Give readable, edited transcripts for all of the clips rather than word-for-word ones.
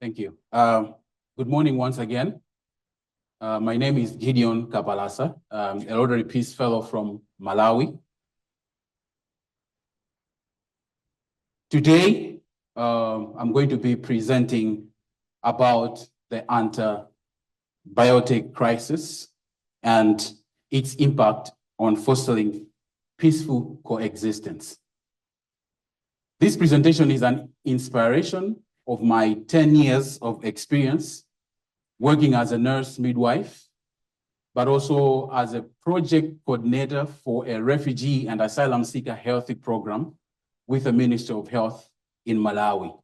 Thank you. Good morning once again. My name is Gideon Kapalasa, a Rotary Peace Fellow from Malawi. Today, I'm going to be presenting about the antibiotic crisis and its impact on fostering peaceful coexistence. This presentation is an inspiration of my 10 years of experience working as a nurse midwife, but also as a project coordinator for a refugee and asylum seeker healthy program with the Ministry of Health in Malawi.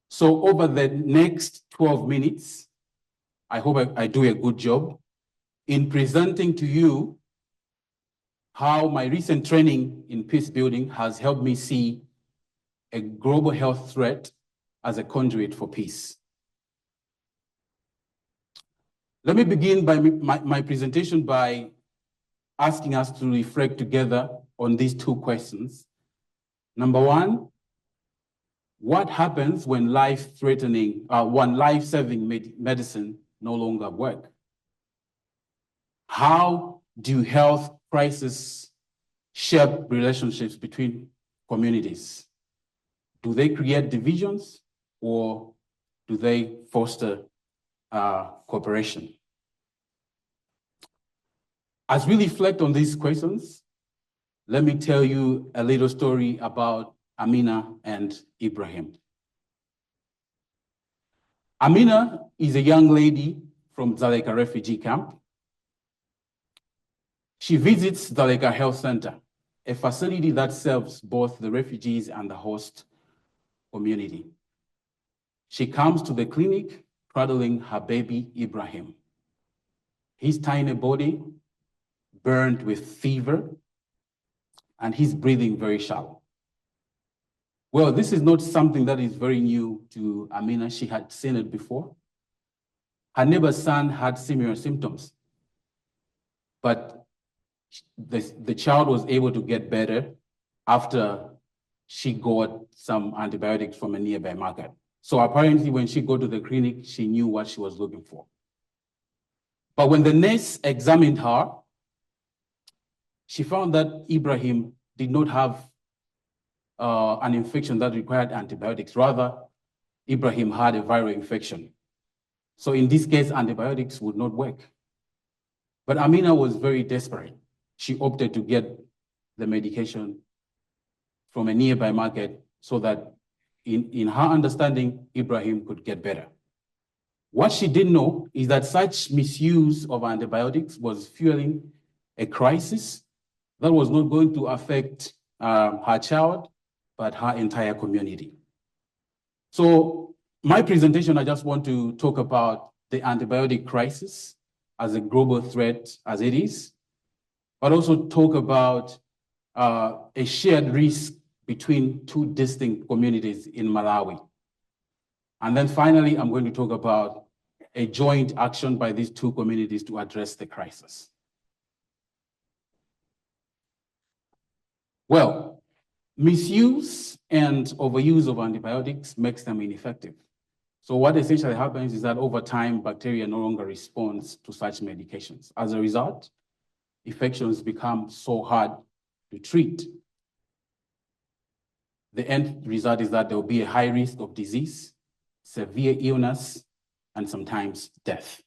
So over the next 12 minutes, I hope I do a good job in presenting to you how my recent training in peace building has helped me see a global health threat as a conduit for peace. Let me begin by my presentation by asking us to reflect together on these two questions. Number one, what happens when life-saving medicine no longer works? How do health crises shape relationships between communities? Do they create divisions or do they foster cooperation? As we reflect on these questions, let me tell you a little story about Amina and Ibrahim. Amina is a young lady from Dzaleka refugee camp. She visits Dzaleka Health Center, a facility that serves both the refugees and the host community. She comes to the clinic cradling her baby Ibrahim. His tiny body burned with fever, and he's breathing very shallow. Well, this is not something that is very new to Amina. She had seen it before. Her neighbor's son had similar symptoms, but the child was able to get better after she got some antibiotics from a nearby market. So apparently when she got to the clinic, she knew what she was looking for. But when the nurse examined her, she found that Ibrahim did not have an infection that required antibiotics. Rather, Ibrahim had a viral infection. So in this case, antibiotics would not work. But Amina was very desperate. She opted to get the medication from a nearby market so that in her understanding, Ibrahim could get better. What she didn't know is that such misuse of antibiotics was fueling a crisis that was not going to affect her child, but her entire community. So my presentation, I just want to talk about the antibiotic crisis as a global threat as it is, but also talk about a shared risk between two distinct communities in Malawi. And then finally, I'm going to talk about a joint action by these two communities to address the crisis. Well, misuse and overuse of antibiotics makes them ineffective. So what essentially happens is that over time, bacteria no longer responds to such medications. As a result, infections become so hard to treat. The end result is that there will be a high risk of disease, severe illness, and sometimes death.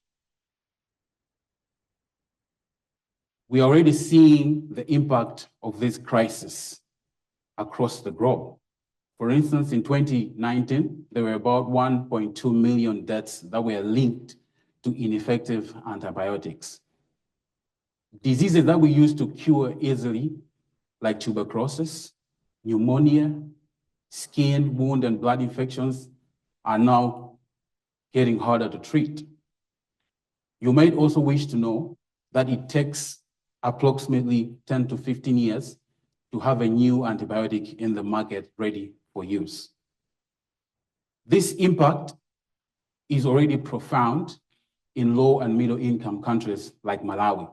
We are already seeing the impact of this crisis across the globe. For instance, in 2019, there were about 1.2 million deaths that were linked to ineffective antibiotics. Diseases that we used to cure easily, like tuberculosis, pneumonia, skin, wound, and blood infections, are now getting harder to treat. You might also wish to know that it takes approximately 10 to 15 years to have a new antibiotic in the market ready for use. This impact is already profound in low and middle income countries like Malawi.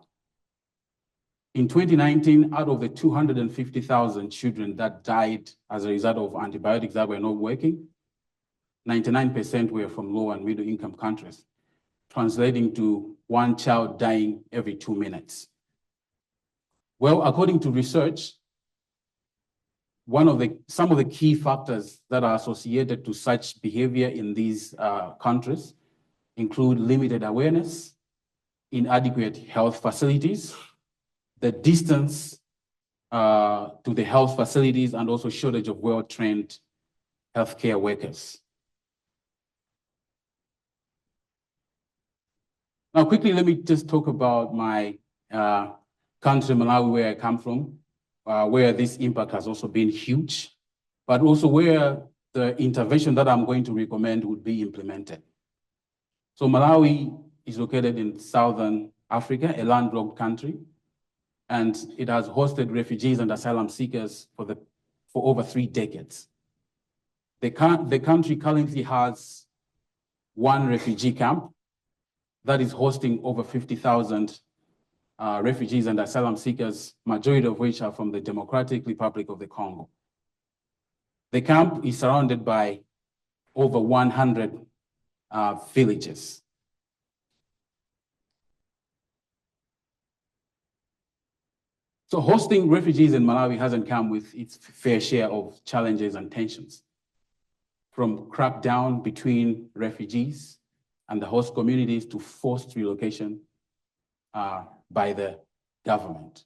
In 2019, out of the 250,000 children that died as a result of antibiotics that were not working, 99% were from low and middle income countries, translating to one child dying every 2 minutes. Well, according to research, some of the key factors that are associated to such behavior in these countries include limited awareness, inadequate health facilities, the distance to the health facilities, and also shortage of well-trained healthcare workers. Now, quickly, let me just talk about my country, Malawi, where I come from, where this impact has also been huge, but also where the intervention that I'm going to recommend would be implemented. So Malawi is located in Southern Africa, a landlocked country, and it has hosted refugees and asylum seekers for over 3 decades. The country currently has one refugee camp that is hosting over 50,000 refugees and asylum seekers, majority of which are from the Democratic Republic of the Congo. The camp is surrounded by over 100 villages. So hosting refugees in Malawi hasn't come with its fair share of challenges and tensions, from crackdown between refugees and the host communities to forced relocation by the government.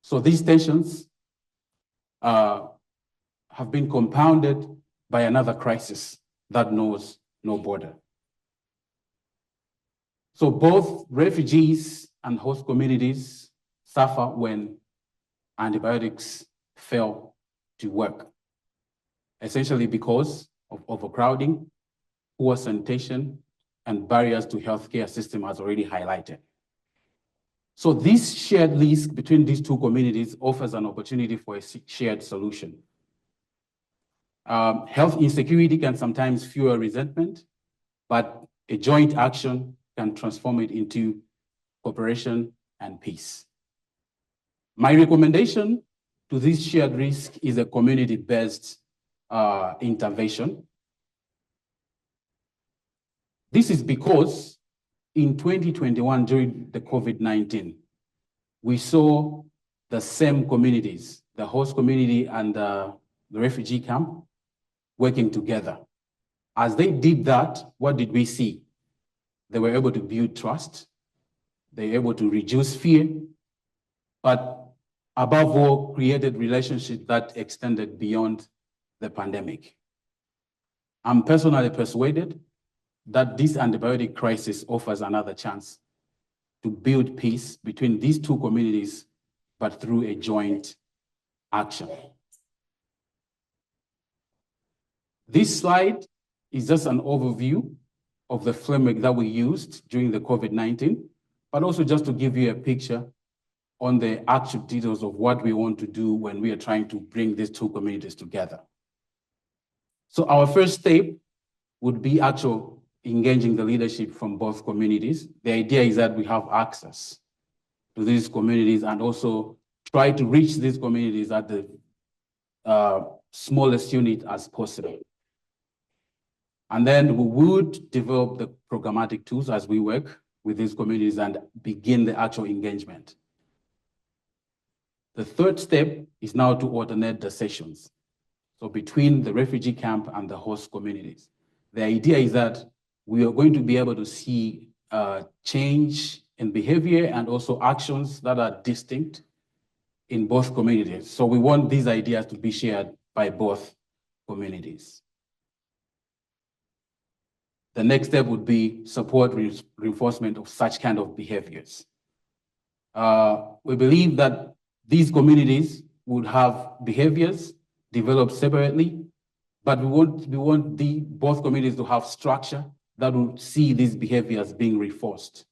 So these tensions have been compounded by another crisis that knows no border. So both refugees and host communities suffer when antibiotics fail to work, essentially because of overcrowding, poor sanitation, and barriers to healthcare system, as already highlighted. So this shared risk between these two communities offers an opportunity for a shared solution. Health insecurity can sometimes fuel resentment, but a joint action can transform it into cooperation and peace. My recommendation to this shared risk is a community-based intervention. This is because in 2021, during the COVID-19, we saw the same communities, the host community and the refugee camp, working together. As they did that, what did we see? They were able to build trust. They were able to reduce fear, but above all, created relationships that extended beyond the pandemic. I'm personally persuaded that this antibiotic crisis offers another chance to build peace between these two communities, but through a joint action. This slide is just an overview of the framework that we used during the COVID-19, but also just to give you a picture on the actual details of what we want to do when we are trying to bring these two communities together. So our first step would be actual engaging the leadership from both communities. The idea is that we have access to these communities and also try to reach these communities at the smallest unit as possible. And then we would develop the programmatic tools as we work with these communities and begin the actual engagement. The third step is now to alternate the sessions. So between the refugee camp and the host communities. The idea is that we are going to be able to see change in behavior and also actions that are distinct in both communities. So we want these ideas to be shared by both communities. The next step would be support reinforcement of such kind of behaviors. We believe that these communities would have behaviors developed separately, but we want both communities to have structure that will see these behaviors being reinforced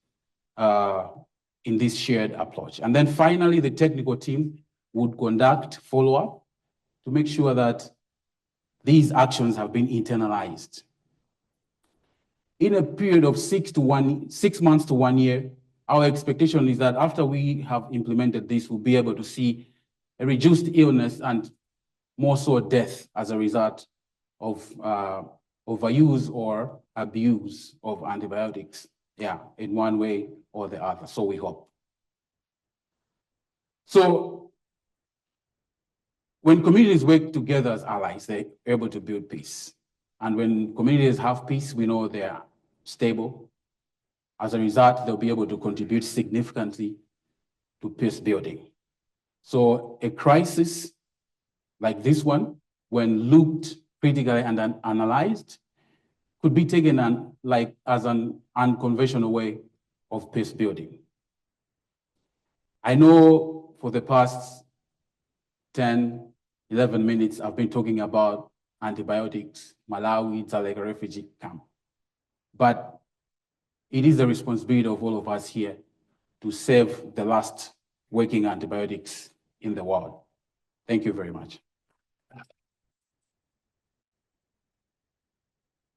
in this shared approach. And then finally, the technical team would conduct follow-up to make sure that these actions have been internalized. In a period of 6 months to 1 year, our expectation is that after we have implemented this, we'll be able to see a reduced illness and more so death as a result of overuse or abuse of antibiotics, in one way or the other, so we hope. So when communities work together as allies, they're able to build peace. And when communities have peace, we know they are stable. As a result, they'll be able to contribute significantly to peace building. So a crisis like this one, when looked critically and analyzed, could be taken as an unconventional way of peace building. I know for the past 10, 11 minutes, I've been talking about antibiotics, Malawi, it's like a refugee camp. But it is the responsibility of all of us here to save the last working antibiotics in the world. Thank you very much.